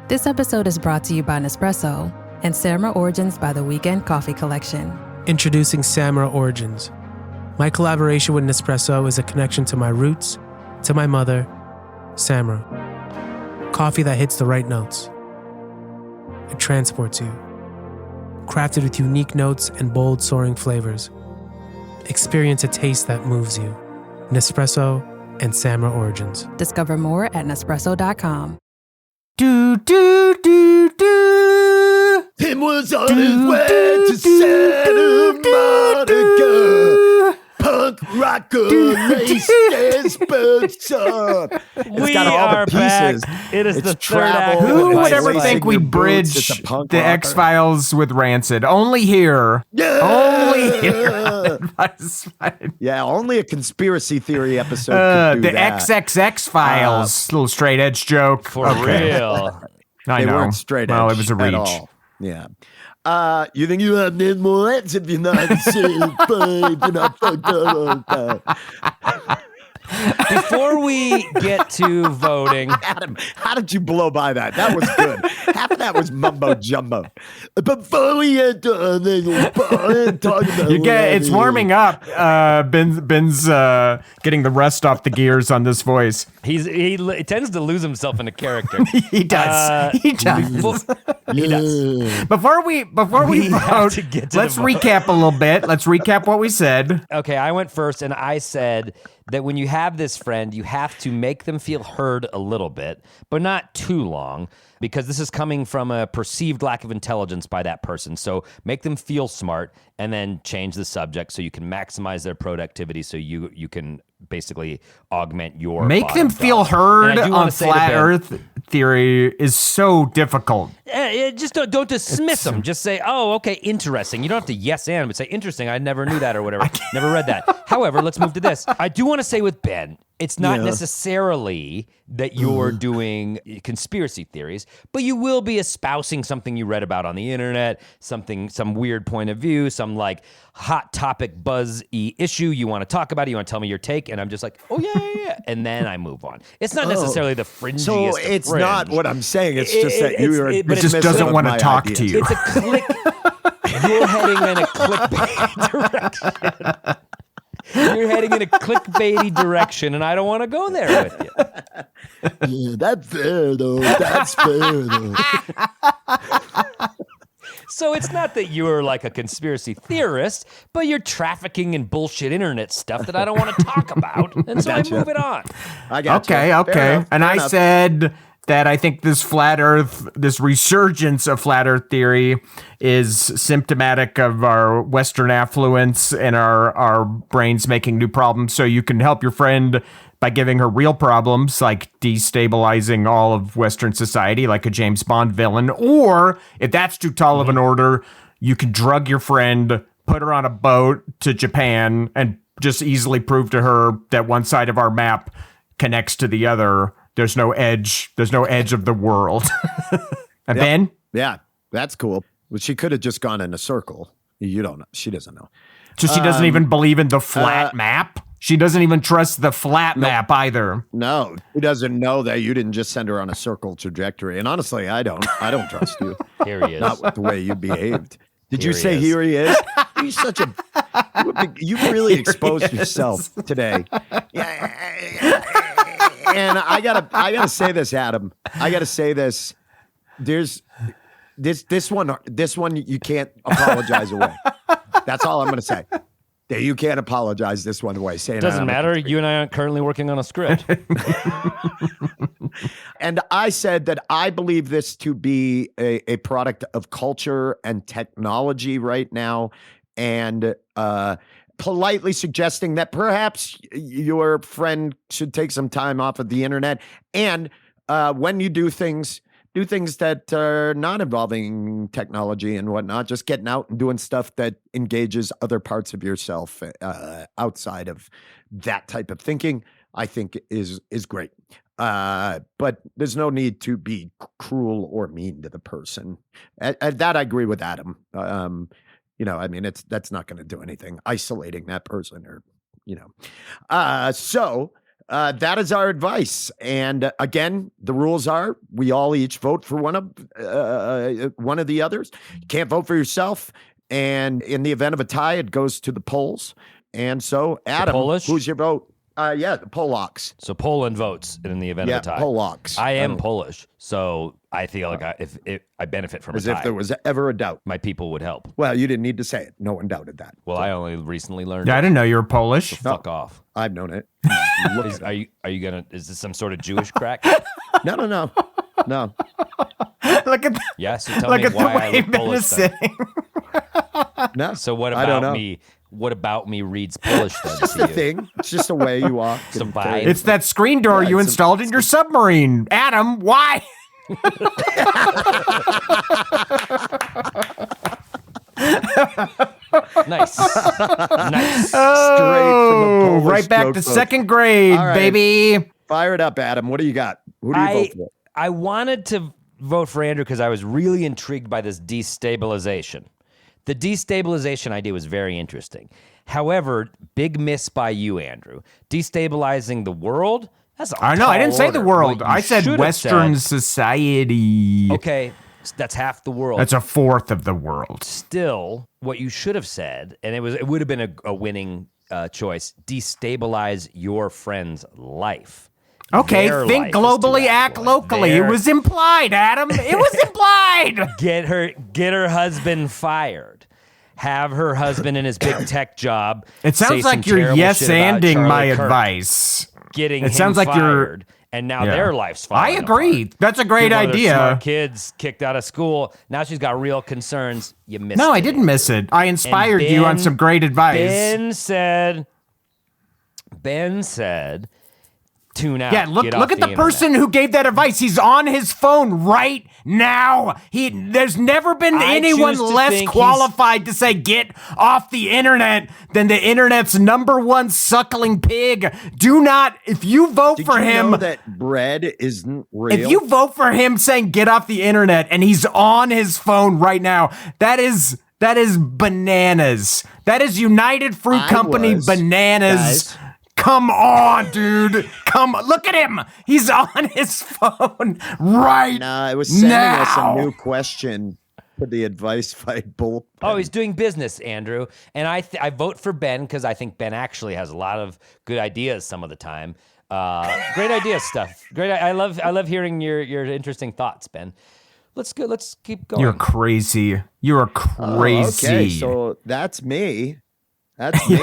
This episode is brought to you by Nespresso and Samra Origins by the Weekend Coffee Collection. Introducing Samra Origins. My collaboration with Nespresso is a connection to my roots, to my mother, Samra. Coffee that hits the right notes. It transports you. Crafted with unique notes and bold, soaring flavors. Experience a taste that moves you. Nespresso and Samra Origins. Discover more at Nespresso.com. Do, do, do, do. Tim was on his way to Santa Monica. Punk rocker, laced his boots up. We are back. It is the third act. Who would ever Lacing think your we'd boots, bridge it's a punk the rocker. X-Files with Rancid? Only here. Only here. Yeah, only a conspiracy theory episode could do the that. XXX Files. Little straight edge joke. For real. I They know. weren't straight edge. Well, it was a at reach. all. Yeah. You think you have need more hits if you're not safe, babe? You're not fucked up. Before we get to voting, Adam, how did you blow by that? That was good. Half of that was mumbo jumbo. Before we get to talk about It's warming up. Ben's getting the rust off the gears on this voice. he tends to lose himself in a character. He does. He does. He does. Before we have vote, to get to let's the vote. recap a little bit. Let's recap what we said. Okay, I went first, and I said that when you have this friend, you have to make them feel heard a little bit, but not too long, because this is coming from a perceived lack of intelligence by that person. So make them feel smart, and then change the subject so you can maximize their productivity, so you can basically augment your Make bottom them feel dollar. heard And I do wanna on say to flat Ben, Earth theory is so difficult. just don't dismiss them. Just say, oh, okay, interesting. You don't have to yes and, but say, interesting, I never knew that or whatever. Never read that. However, let's move to this. I do want to say with Ben, it's not necessarily that you're doing conspiracy theories, but you will be espousing something you read about on the internet, some weird point of view, some like hot topic buzz-y issue you want to talk about it, you want to tell me your take, and I'm just like, oh yeah. And then I move on. It's not necessarily the fringiest So of it's fringe. not what I'm saying. It's just that you but it just doesn't want wanna talk to you. It's a click. You're heading in a clickbait direction. You're heading in a clickbaity direction, and I don't want to go there with you. Yeah, that's fair, though. That's fair, though. So it's not that you're like a conspiracy theorist, but you're trafficking in bullshit internet stuff that I don't want to talk about, and so Gotcha. I move it on. I got you. Okay. Fair enough, And fair I enough. said that I think this this resurgence of flat Earth theory is symptomatic of our Western affluence and our brains making new problems. So you can help your friend by giving her real problems, like destabilizing all of Western society, like a James Bond villain. Or if that's too tall of an order, you can drug your friend, put her on a boat to Japan, and just easily prove to her that one side of our map connects to the other. There's no edge. There's no edge of the world. And Ben? Yeah, that's cool. Well, she could have just gone in a circle. You don't know. She doesn't know. So she doesn't even believe in the flat map? She doesn't even trust the flat map either. No, she doesn't know that you didn't just send her on a circle trajectory. And honestly, I don't trust you. Here he is. Not with the way you behaved. Did you Here he say is. here he is? You're such a. You really exposed yourself today. Yeah. And I gotta say this, Adam. I gotta say this. There's this one you can't apologize away. That's all I'm gonna say. You can't apologize this one away. Saying Doesn't matter. You and I aren't currently working on a script. And I said that I believe this to be a product of culture and technology right now, and politely suggesting that perhaps your friend should take some time off of the internet. And when you do things that are not involving technology and whatnot, just getting out and doing stuff that engages other parts of yourself outside of that type of thinking, I think is great. But there's no need to be cruel or mean to the person. That I agree with Adam. I mean, that's not going to do anything. Isolating that person, or So that is our advice. And again, the rules are we all each vote for one of the others. You can't vote for yourself. And in the event of a tie, it goes to the polls. And so, Adam, who's your vote? The Polacks. So Poland votes in the event of a tie. Polacks. I am Polish, so I feel like if I benefit from as a tie. If there was ever a doubt. My people would help. Well, you didn't need to say it. No one doubted that. Well, I only recently learned I it. didn't know you were Polish. So fuck off. I've known it. Is this some sort of Jewish crack? No. Look at Yes, so tell me why I look Polish then. No. So what I don't about know. me? What about me reads Polish then? It's just a thing. It's just a way you walk. It's a vibe. It's that screen door you installed in your submarine. Adam, why? Nice. Oh, right back to second grade, All right. baby. Fire it up, Adam. What do you got? Who do you vote for? I wanted to vote for Andrew because I was really intrigued by this destabilization. The destabilization idea was very interesting. However, big miss by you, Andrew. Destabilizing the world? That's a I know. I didn't say the tall world. order. What you I said should have Western said- society. Okay, that's half the world. That's a fourth of the world. Still, what you should have said, and it would have been a winning choice, destabilize your friend's life. Okay, Their think life is to globally, that act point. locally. It was implied, Adam. It was implied. Get her husband fired. Have her husband in his big tech job. It sounds say some like you're terrible shit about yes-anding Charlie my Kirk, advice. Getting It him sounds like you're- fired, and now Yeah. their life's I falling agree. apart. That's a great One of their idea. Smart kids kicked out of school. Now she's got real concerns. You missed No, it. I didn't miss it. I And inspired you on Ben- some great advice. Ben said, tune out. Yeah, look Get off at the internet." person who gave that advice. He's on his phone right now. There's never been I anyone choose to less think qualified to say get off the internet than the internet's #1 suckling pig. Do not, if you vote Did for you him, know that bread isn't real? if you vote for him saying get off the internet and he's on his phone right now, that is bananas. That is United Fruit Company bananas. guys. Come on, dude. Look at him. He's on his phone right Nah, it was sending now. us a new question for the advice fight bull. Oh, he's doing business, Andrew. And I vote for Ben because I think Ben actually has a lot of good ideas some of the time. Great idea stuff. Great. I love hearing your interesting thoughts, Ben. Let's go. Let's keep going. You're crazy. You're crazy. Okay, so that's me. That's me.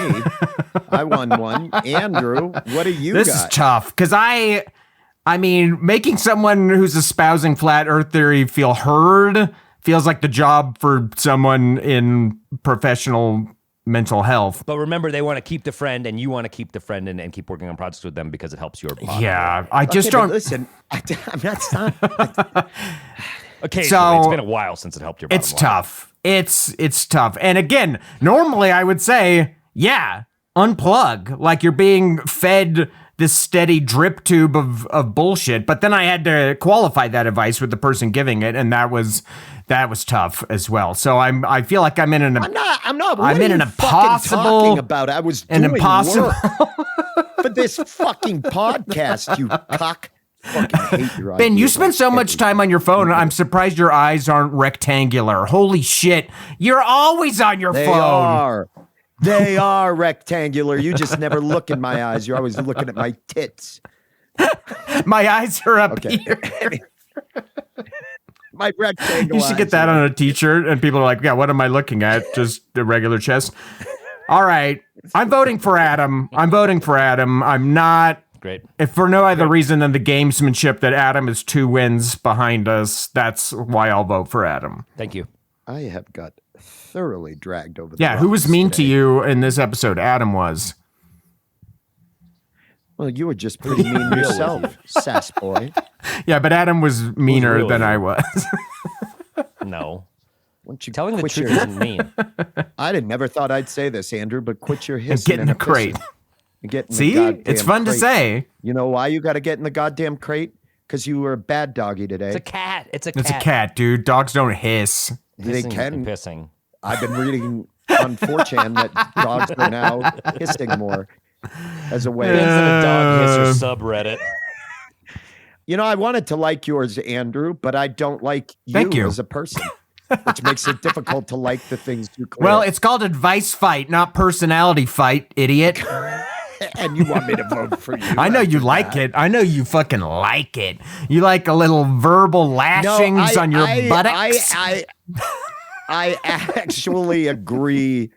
I won one. Andrew, what do you This got? is tough because I mean, making someone who's espousing flat Earth theory feel heard feels like the job for someone in professional mental health. But remember, they want to keep the friend, and you want to keep the friend and keep working on projects with them because it helps your bond. Yeah, I just Okay, but don't. listen. I'm not. Occasionally, So, it's been a while since it helped your bottom It's line. tough. It's tough. And again, normally I would say, yeah, unplug. Like you're being fed this steady drip tube of bullshit. But then I had to qualify that advice with the person giving it, and that was tough as well. So I feel like I'm in an I'm not. What I'm are in you an fucking impossible- talking about. I was an doing impossible- work for this fucking podcast. You cock. Fucking hate your Ben, you ideas. spend so much time on your phone. I'm surprised your eyes aren't rectangular. Holy shit. You're always on your They phone. are. They are rectangular. You just never look in my eyes. You're always looking at my tits. My eyes are up Okay. here. My rectangle. You should get that on a t-shirt, and people are like, yeah, what am I looking at? Just the regular chest. All right. I'm voting for Adam. I'm not. Great. If for no other reason than the gamesmanship that Adam is 2 wins behind us, that's why I'll vote for Adam. Thank you. I have got thoroughly dragged over the Yeah, who was rocks mean today. to you in this episode? Adam was. Well, you were just pretty mean yourself, sass boy. Yeah, but Adam was meaner real than you? I was. No. Why don't you Telling the quit truth your- isn't mean. I never thought I'd say this, Andrew, but quit your And hissing get in the and crate. pissing. Get in the See? goddamn It's fun to crate. say. You know why you got to get in the goddamn crate? Because you were a bad doggy today. It's a cat. It's a cat. It's a cat, dude. Dogs don't hiss. They Pissing can. and pissing. I've been reading on 4chan that dogs are now hissing more as a way. Depends on the dog hisser subreddit. You know, I wanted to like yours, Andrew, but I don't like Thank you. as a person, which makes it difficult to like the things you claim. Well, it's called advice fight, not personality fight, idiot. And you want me to vote for you. I know you like it. I know you fucking like it. You like a little verbal lashings on your buttocks. I actually agree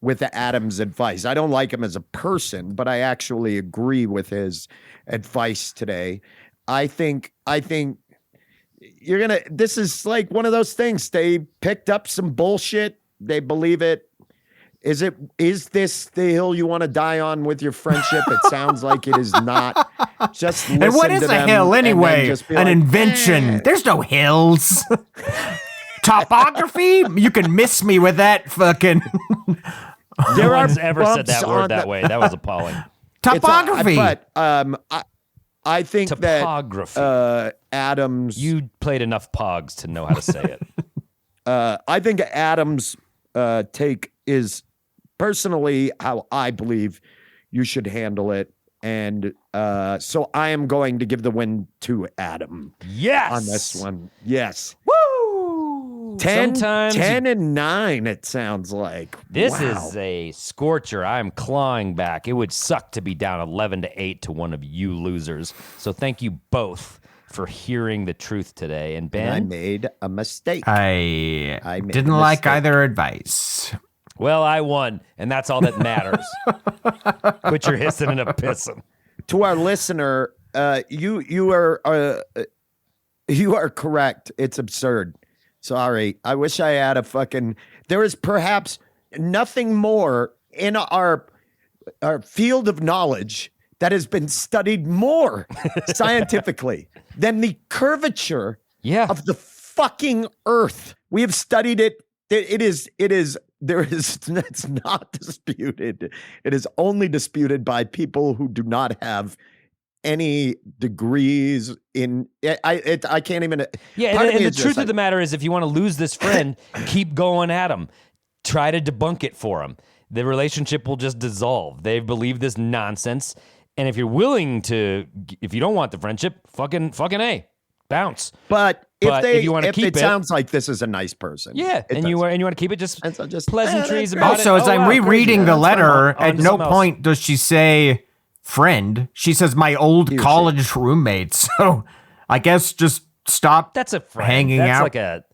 with Adam's advice. I don't like him as a person, but I actually agree with his advice today. I think this is like one of those things. They picked up some bullshit. They believe it. Is this the hill you want to die on with your friendship? It sounds like it is not. Just listen and what is to a them hill and then anyway? just be An like, invention. "Eh." There's no hills. Topography? You can miss me with that fucking No There are one's ever said that bumps word on that the- way. That was appalling. topography. I think Topography. that Adams. You played enough pogs to know how to say it. I think Adams' take is personally how I believe you should handle it, and so I am going to give the win to Adam. Yes. On this one, yes. Woo! 10 Sometimes 10 and 9. It sounds like this Wow. is a scorcher. I'm clawing back. It would suck to be down 11-8 to one of you losers. So thank you both for hearing the truth today. And Ben, I made a mistake. I made didn't a like mistake. either advice. well, I won, and that's all that matters. Quit your hissing and a pissing. To our listener, you are correct. It's absurd. Sorry. I wish I had a fucking. There is perhaps nothing more in our field of knowledge that has been studied more scientifically than the curvature of the fucking Earth. We have studied it. It's not disputed. It is only disputed by people who do not have any degrees in I can't even. Yeah, part of and me the is truth just of the matter is, if you want to lose this friend, keep going at him. Try to debunk it for him. The relationship will just dissolve. They believe this nonsense, and if you're willing to, if you don't want the friendship, fucking A, bounce. But if you want to keep it sounds like this is a nice person. yeah, It and you does. want to keep it just just pleasantries that's about great. it. Also, as Oh, I'm wow, rereading crazy. the That's letter, fine. On at to no something else. point does she say friend. She says my old college roommate. So I guess just stop That's a friend. hanging That's out like a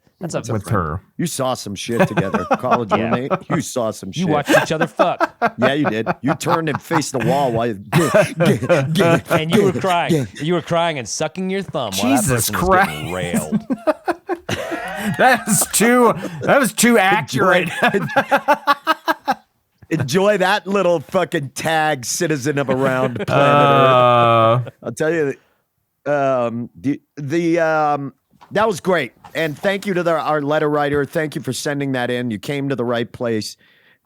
with her. You saw some shit together, college Yeah. roommate. You saw some shit. You watched each other fuck, Yeah, you did. You turned and faced the wall while you. and you were crying. You were crying and sucking your thumb while Jesus that person was getting railed. That was too accurate. Enjoy that little fucking tag, citizen of around planet Earth. I'll tell you, that was great, and thank you to our letter writer. Thank you for sending that in. You came to the right place,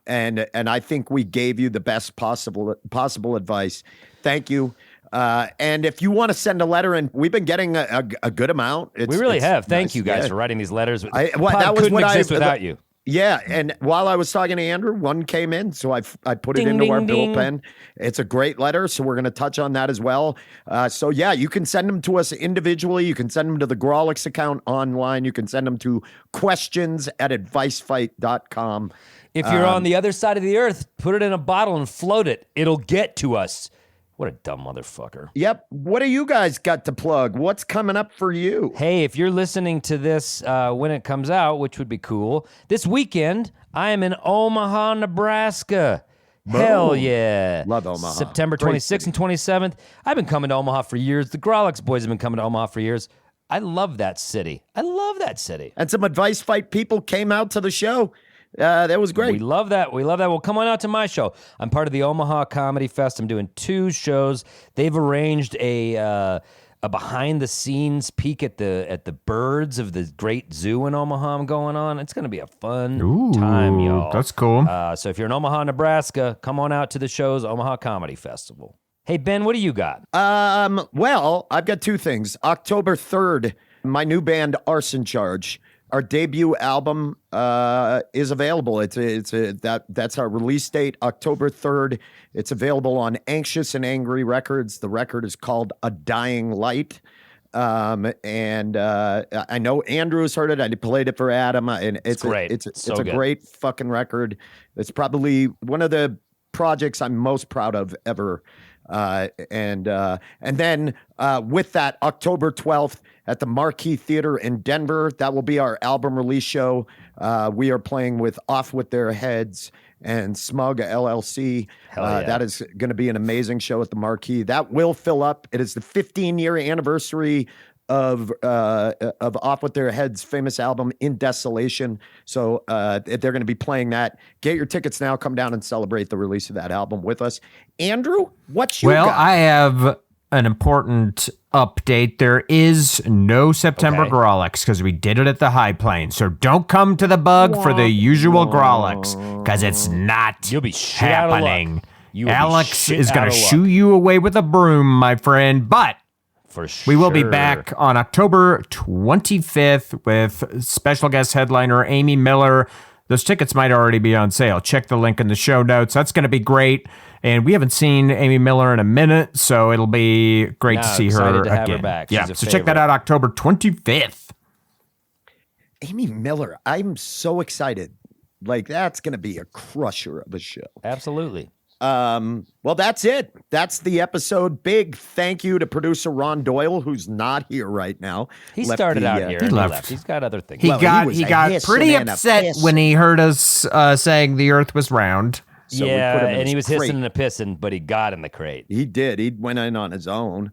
and I think we gave you the best possible advice. Thank you. And if you want to send a letter in, we've been getting a good amount. We really have. Thank nice. you guys Yeah. for writing these letters. That Pod was couldn't what exist without you. Yeah, and while I was talking to Andrew, one came in, so I put it Ding, into our ding, ding. bullpen. It's a great letter, so we're going to touch on that as well. So yeah, you can send them to us individually. You can send them to the Grawlix account online. You can send them to questions@advicefight.com. If you're on the other side of the earth, put it in a bottle and float it. It'll get to us. What a dumb motherfucker. Yep. What do you guys got to plug? What's coming up for you? Hey, if you're listening to this when it comes out, which would be cool, this weekend, I am in Omaha, Nebraska. Hell Boom. yeah. Love Omaha. September Great 26th and 27th. I've been coming to Omaha for years. The Grawlix boys have been coming to Omaha for years. I love that city. And some Advice Fight people came out to the show. That was great. We love that. Well, come on out to my show. I'm part of the Omaha Comedy Fest. I'm doing 2 shows. They've arranged a a behind the scenes peek at the birds of the great zoo in Omaha going on. It's going to be a fun time, y'all. That's cool. So if you're in Omaha, Nebraska, come on out to the show's Omaha Comedy Festival. Hey, Ben, what do you got? Well, I've got two things. October 3rd, my new band, Arson Charge. Our debut album is available. That's our release date, October 3rd. It's available on Anxious and Angry Records. The record is called A Dying Light. And I know Andrew's heard it. I played it for Adam, and it's great. It's a great fucking record. It's probably one of the projects I'm most proud of ever. And then with that, October 12th at the Marquee Theater in Denver, that will be our album release show. We are playing with Off With Their Heads and Smug LLC. That is going to be an amazing show at the Marquee. That will fill up. It is the 15-year anniversary of Off With Their Heads' famous album In Desolation. So they're going to be playing that. Get your tickets now. Come down and celebrate the release of that album with us. Andrew, what's your Well, got? I have an important update. There is no September Grolix because we did it at the High Plains. So don't come to the Bug for the usual Grolix because it's not You'll be shit out of luck. happening. You will be Alex shit is going out to of luck. shoo you away with a broom, my friend. But For sure. we will be back on October 25th with special guest headliner Amy Miller. Those tickets might already be on sale. Check the link in the show notes. That's going to be great. And we haven't seen Amy Miller in a minute, so it'll be great to see her excited to have again. her back. Yeah, She's so a check that favorite. out October 25th. Amy Miller. I'm so excited. Like, that's going to be a crusher of a show. Absolutely. Well, that's it. That's the episode. Big thank you to producer Ron Doyle, who's not here right now. He Left started the, out here. he and left. He's got other things. He Well, got was he a got hissing pretty and a upset pissing. when he heard us saying the Earth was round. So we yeah, put him in and he his was crate. hissing and pissing, but he got in the crate. He did. He went in on his own.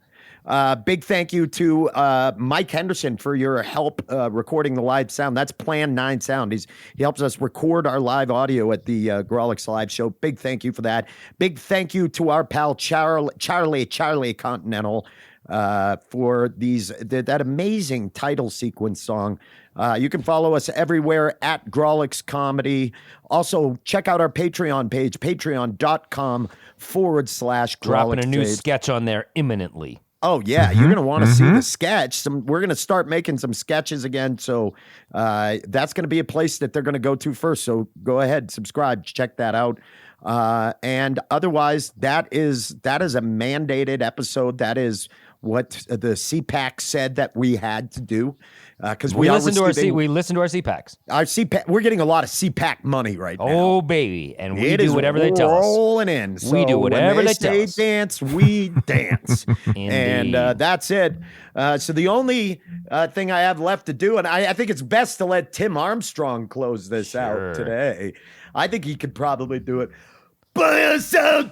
Big thank you to Mike Henderson for your help recording the live sound. That's Plan 9 Sound. He helps us record our live audio at the Grolix live show. Big thank you for that. Big thank you to our pal Charlie Continental for that amazing title sequence song. You can follow us everywhere at Grolix Comedy. Also, check out our Patreon page, patreon.com/Grolix. Dropping a new page. sketch on there imminently. Oh, yeah. You're going to want to see the sketch. We're going to start making some sketches again. So that's going to be a place that they're going to go to first. So go ahead, subscribe, check that out. And otherwise, that is a mandated episode. That is what the CPAC said that we had to do. Because We listen to our CPACs. Our CPAC, we're getting a lot of CPAC money right now. Oh, baby. And we It do is whatever they tell us. rolling in. We do So whatever when they say tell us. dance, we dance. And Indeed. that's it. So the only thing I have left to do, and I think it's best to let Tim Armstrong close this out today. I think he could probably do it. By yourself,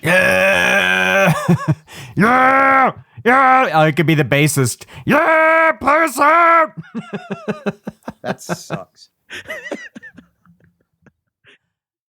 Yeah! Yeah! Yeah! I could be the bassist. Yeah! Play us out! That sucks.